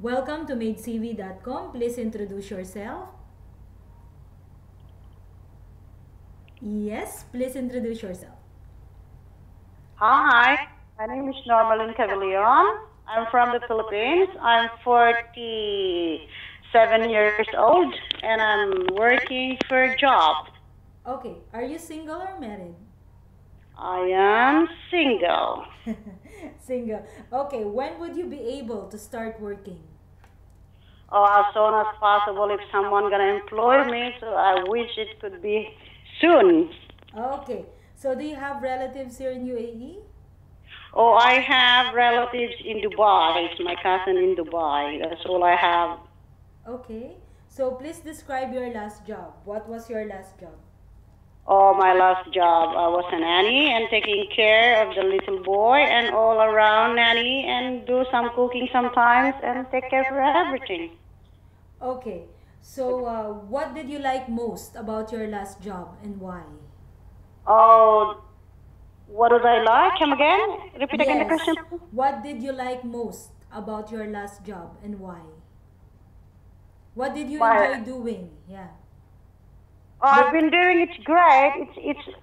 Welcome to MaidCV.com. Please introduce yourself. Yes, please introduce yourself. Hi, my name is Normalin Cavalion. I'm from the Philippines. I'm 47 years old and I'm working for a job. Okay, are you single or married? I am single. Single. Okay, when would you be able to start working? Oh, as soon as possible if someone gonna employ me, so I wish it could be soon. Okay, so do you have relatives here in UAE? Oh, I have relatives in Dubai. It's my cousin in Dubai. That's all I have. Okay, so please describe your last job. What was your last job? Oh, my last job, I was a nanny and taking care of the little boy and all around nanny and do some cooking sometimes and take care of everything. Okay, so what did you like most about your last job and why? Oh, what did I like? Come again? Repeat again the Yes, question. what did you like most about your last job and why? What did you My, enjoy doing? Yeah. oh, I've been doing it great.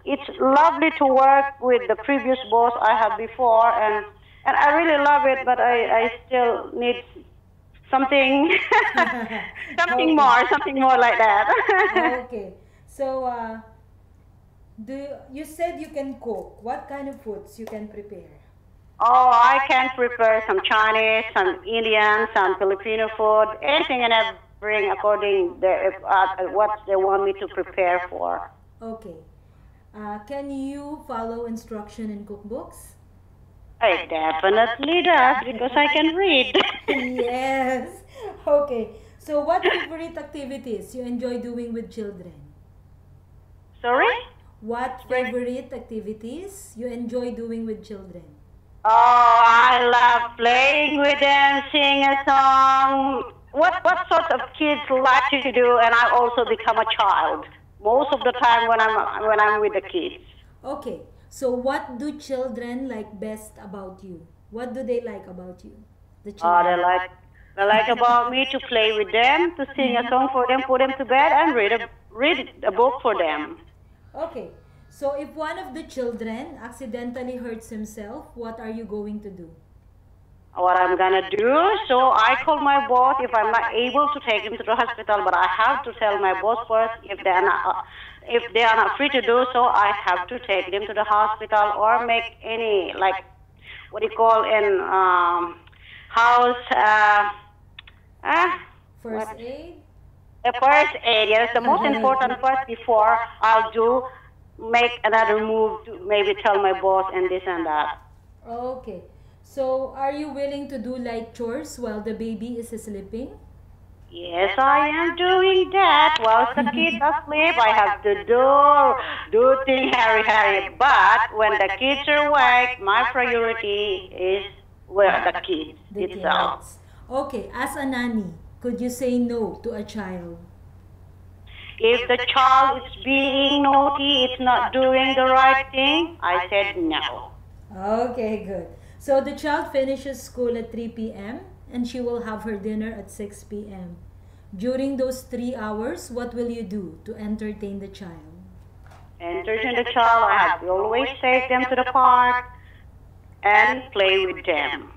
It's lovely to work with the previous boss I had before, and I really love it. But I still need something, Okay. something more like that. Okay. So, do you said you can cook? What kind of foods you can prepare? Oh, I can prepare some Chinese, some Indian, some Filipino food, anything and everything according to what they want me to prepare for. Okay. Can you follow instruction in cookbooks? I definitely does because I can read. Yes. Okay. So, what favorite activities you enjoy doing with children? Sorry? What favorite activities you enjoy doing with children? Oh, I love playing with them, sing a song. What sort of kids like to do? And I also become a child most of the time when I'm with the kids. Okay. So, what do children like best about you? What do they like about you? The Oh, children. they like about me to play with them, to sing a song for them, put them to bed, and read a book for them. Okay. So, if one of the children accidentally hurts himself, what are you going to do? What I'm gonna do? So I call my boss if I'm not able to take him to the hospital, but I have to tell my boss first if they are not free to do so. I have to take them to the hospital or make any like what do you call in house First what aid? a first aid. Yes, the most important part before I'll do make another move to maybe tell my boss and this and that. Okay. So, are you willing to do light chores while the baby is sleeping? Yes, I am doing that. Whilst the kids asleep, I have to do things hurry. But when the kids are awake, my priority is with the kids The itself. kids. Okay, as a nanny, could you say no to a child? If the child is being naughty, it's not doing the right thing, I said no. Okay, good. So the child finishes school at 3 p.m. and she will have her dinner at 6 p.m. During those 3 hours, what will you do to entertain the child? Entertain the child, I have to always take them to the park and play with them.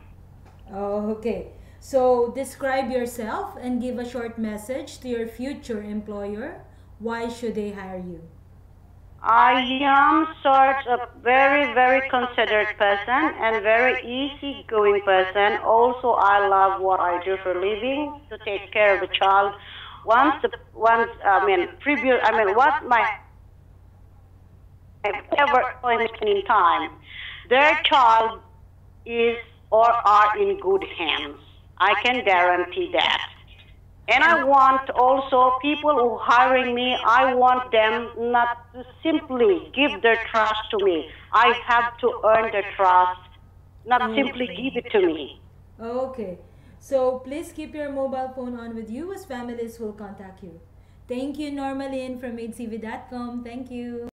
Oh, okay. So describe yourself and give a short message to your future employer. Why should they hire you? I am sort of very considerate person and very easygoing person. Also, I love what I do for a living to take care of the child. Once what my ever point in time, their child is or are in good hands. I can guarantee that. And I want also people who hiring me, I want them not to simply give their trust to me. I have to earn their trust, not simply give it to me. Okay. So please keep your mobile phone on with you as families will contact you. Thank you, Normalin from MaidCV.com. Thank you.